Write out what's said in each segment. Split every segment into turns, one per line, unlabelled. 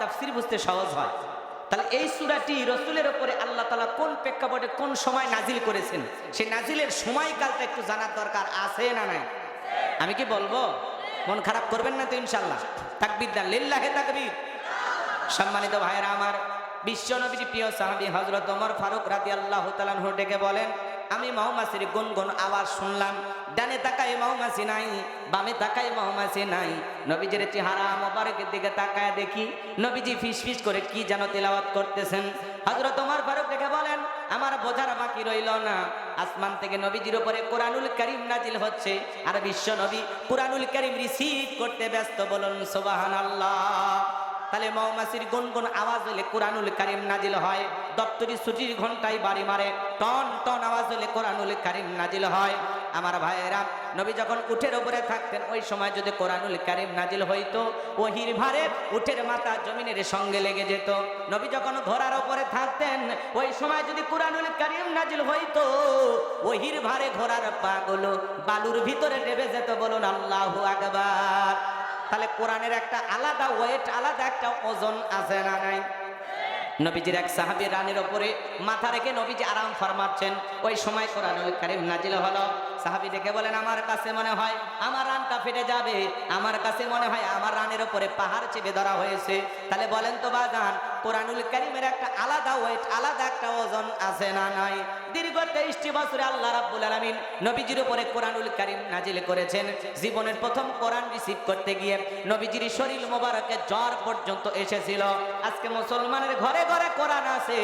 তাফসীর বুঝতে সহজ হয়। তাহলে এই সূরাটি রাসূলের উপরে আল্লাহ তাআলা কোন প্রেক্ষাপটে কোন সময় নাজিল করেছেন, সেই নাজিলের সময়কালটা একটু জানার দরকার আছে না নাই? আমি কি বলবো? মন খারাপ করবেন না তো ইনশাআল্লাহ? তাকবীর দেন, লিল্লাহি তাকবীর। সম্মানিত ভাইরা আমার, বিশ্ব নবীর প্রিয় সাহাবী হযরত ওমর ফারুক রাদিয়াল্লাহু তাআলা আনহু ডেকে বলেন, আমি মৌমাছির গুনগুন আওয়াজ শুনলাম। ডানে তাকায় মৌমাছি নাই, বামে তাকায় মৌমাছি নাই। নবীজির চেহারা মোবারকের দিকে তাকায় দেখি নবীজি ফিসফিস করে কি যেন তেলাওয়াত করতেছেন। হযরত ওমর ফারুক ডেকে বলেন, আমার বোঝার বাকি রইল না, আসমান থেকে নবীজির উপরে কোরআনুল কারীম নাজিল হচ্ছে, আর বিশ্ব নবী কোরআনুল কারীম রিসিভ করতে ব্যস্ত। বলুন সুবহানাল্লাহ। তাহলে মৌমাছির গুনগুন আওয়াজ হলে কোরআনুল কারীম নাজিল হয়। দপ্তরি ছুটির ঘন্টায় বাড়ি মারে, টন টন আওয়াজ হলে কোরআনুল কারীম নাজিল হয়। আমার ভাইয়েরা, নবী যখন উটের উপরে থাকতেন ওই সময় যদি কোরআনুল কারীম নাজিল হইতো, ওহির ভারে উটের মাথা জমিনের সঙ্গে লেগে যেত। নবী যখন ঘোড়ার উপরে থাকতেন ওই সময় যদি কোরআনুল কারীম নাজিল হইতো, ওহির ভারে ঘোড়ার পাগুলো বালুর ভিতরে ডেবে যেত। বলুন আল্লাহু আকবার। তাহলে কোরআনের একটা আলাদা ওয়েট, আলাদা একটা ওজন আছে না নাই? নবীজির এক সাহাবী রানের উপরে মাথা রেখে নবীজি আরাম ফরমাচ্ছেন, ওই সময় কোরআনুল কারীম নাজিল হলো। সাহাবী ডেকে বলেন, আমার কাছে মনে হয় আমার রানটা ফেটে যাবে, আমার কাছে মনে হয় আমার রানের উপরে পাহাড় চেপে ধরা হয়েছে। তাহলে বলেন তো বাজান, কোরআনুল কারীমের একটা আলাদা ওয়েট, আলাদা একটা ওজন আছে না নাই? দীর্ঘ 23টি বছরে আল্লাহ রাব্বুল আলামিন নবীজির উপরে কোরআনুল কারীম নাজিল করেছেন। জীবনের প্রথম কোরআন রিসিভ করতে গিয়ে নবীজির শরীর মোবারকে জ্বর পর্যন্ত এসেছিল। আজকে মুসলমানের ঘরে ঘরে কোরআন আছে,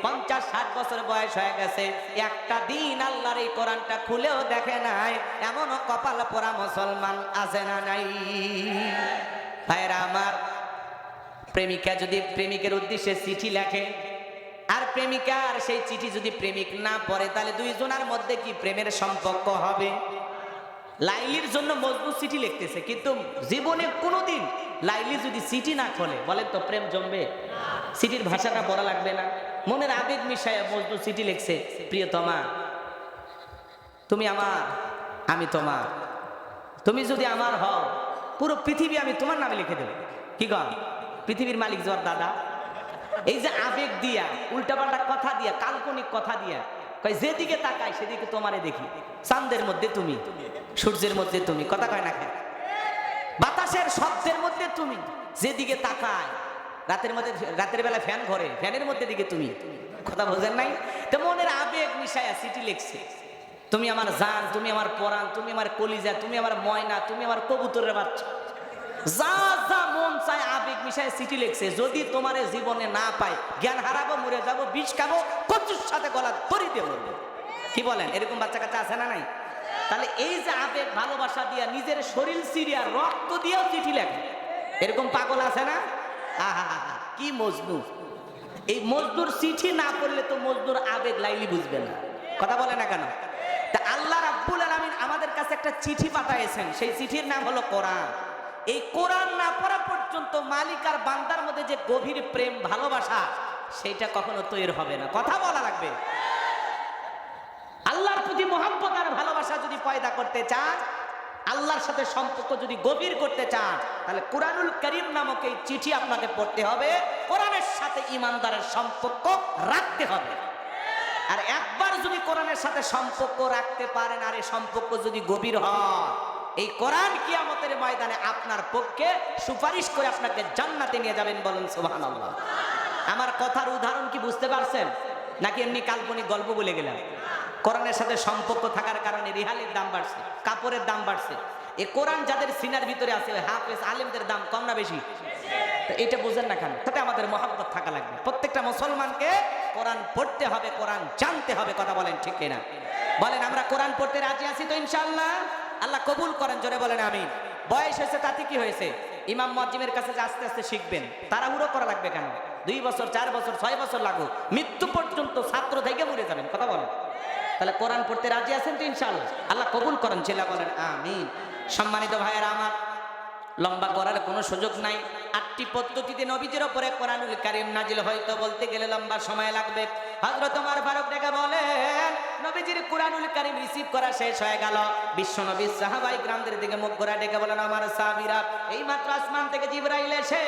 50-60 বছর বয়স হয়ে গেছে, একটা দিন আল্লাহর এই কোরআনটা খুলেও দেখে নাই, এমনও কপাল পোড়া মুসলমান আছে না নাই? ভাইরা আমার, প্রেমিকা যদি প্রেমিকের উদ্দেশ্যে চিঠি লেখে, আর প্রেমিকা আর সেই চিঠি যদি প্রেমিক না পড়ে, তাহলে দুইজনের মধ্যে কি প্রেমের সম্পর্ক হবে? লাইলির জন্য মজনু চিঠি লিখতেছে, কিন্তু জীবনে কোনোদিন লাইলি যদি চিঠি না খোলে, বলেন তো প্রেম জমবে? চিঠির ভাষাটা পড়া লাগবে না? মনের আবেগ মিশায় মজনু চিঠি লিখছে, প্রিয়তমা তুমি আমার, আমি তোমার, তুমি যদি আমার হও পুরো পৃথিবী আমি তোমার নামে লিখে দেব। কি কন? পৃথিবীর মালিক জোর দাদা। এই যে আবেগ দিয়া, উল্টাপাল্টা কথা দিয়া, কাল্পনিক কথা দিয়া, কয় যেদিকে তাকাই সেদিকে তোমারে দেখি, চাঁদের মধ্যে তুমি, সূর্যের মধ্যে তুমি, কথা কয় না কেন? বাতাসের শব্দের মধ্যে তুমি, যেদিকে তাকায়, রাতের বেলা ফ্যান ঘরে, ফ্যানের মধ্যে দিকে তুমি, কথা বোঝেন নাই? তো মনের আবেগ মিশায়া চিঠি লিখছে, তুমি আমার জান, তুমি আমার পরাণ, তুমি আমার কলিজা, তুমি আমার ময়না, তুমি আমার কবুতরের বাচ্চা, যা যা মন চায় আবেগ মিশায় চিঠি লিখছে। যদি তোমার জীবনে না পাই, জ্ঞান হারাবো, মরে যাবো, বিষ খাবো, কচুর সাথে গলা ধরি দিয়ে মরবো। কি বলেন? এরকম বাচ্চা কাচ্চা আছে না নাই? তাহলে এই যে আবেগ ভালোবাসা দিয়া, নিজের শরীর সিরিয়া রক্ত দিয়েও চিঠি লেখে, এরকম পাগল আছে না? আহা, কি মজনু! এই মজনুর চিঠি না পড়লে তো মজনুর আবেগ লাইলি বুঝবে না, কথা বলে না কেন? তা আল্লাহ রাব্বুল আলামিন আমাদের কাছে একটা চিঠি পাঠাইছেন, সেই চিঠির নাম হলো কোরআন। এই কোরআন না পড়া পর্যন্ত মালিক আর বান্দার মধ্যে যে গভীর প্রেম ভালোবাসা, সেইটা কখনো তৈরি হবে না, কথা বলা লাগবে। আল্লাহর প্রতি মহব্বত আর ভালোবাসা যদি পয়দা করতে চান, আল্লাহর সাথে সম্পর্ক যদি গভীর করতে চান, তাহলে কোরআনুল কারীম নামক এই চিঠি আপনাকে পড়তে হবে, কোরআনের সাথে ইমানদারের সম্পর্ক রাখতে হবে। আর একবার যদি কোরআনের সাথে সম্পর্ক রাখতে পারেন, আর এই সম্পর্ক যদি গভীর হয়, এই কোরআন কিয়ামতের ময়দানে আপনার পক্ষে সুপারিশ করে আপনাকে জান্নাতে নিয়ে যাবেন। বলেন সুবহানাল্লাহ। আমার কথার উদাহরণ কি বুঝতে পারছেন, নাকি এমনি কাল্পনিক গল্প বলে গেলাম? কোরআনের সাথে সম্পর্ক থাকার কারণে রিহালের দাম বাড়ছে, কাপড়ের দাম বাড়ছে। এই কোরআন যাদের সিনার ভিতরে আছে, হাফেজ আলেমদের দাম কম না বেশি? এটা বুঝেন না কেন? তাতে আমাদের মহব্বত থাকা লাগবে। প্রত্যেকটা মুসলমানকে কোরআন পড়তে হবে, কোরআন জানতে হবে, কথা বলেন ঠিক কিনা? বলেন আমরা কোরআন পড়তে রাজি আছি তো ইনশাআল্লাহ? আল্লাহ কবুল করেন, জোরে বলেন আমিন। বয়স হয়েছে তাতে কি হয়েছে? ইমাম মুয়াজ্জিমের কাছে যে আস্তে আস্তে শিখবেন, তাড়াহুড়ো করা লাগবে কেন? 2 বছর 4 বছর 6 বছর লাগুক, মৃত্যু পর্যন্ত ছাত্র থেকে মরে যাবেন, কথা বলেন। তাহলে কোরআন পড়তে রাজি আছেন তো ইনশাআল্লাহ? আল্লাহ কবুল করেন, ছেলে বলেন আমিন। সম্মানিত ভাইয়েরা আমার, লম্বা করার কোনো সুযোগ নাই। 8টি পদ্ধতিতে নবীজির উপরে কোরআনুল কারীম নাজিল, হয়তো বলতে গেলে লম্বা সময় লাগবে। হযরত ওমর ফারুক ডেকে বলেন, নবীজির কোরআনুল কারীম রিসিভ করা শেষ হয়ে গেল। বিশ্ব নবী সাহাবায়ে কিরামদের দিকে মুখ ঘোরা ডেকে বলেন, আমার সাহাবীরা, এই মাত্র আসমান থেকে জিবরাইল এসে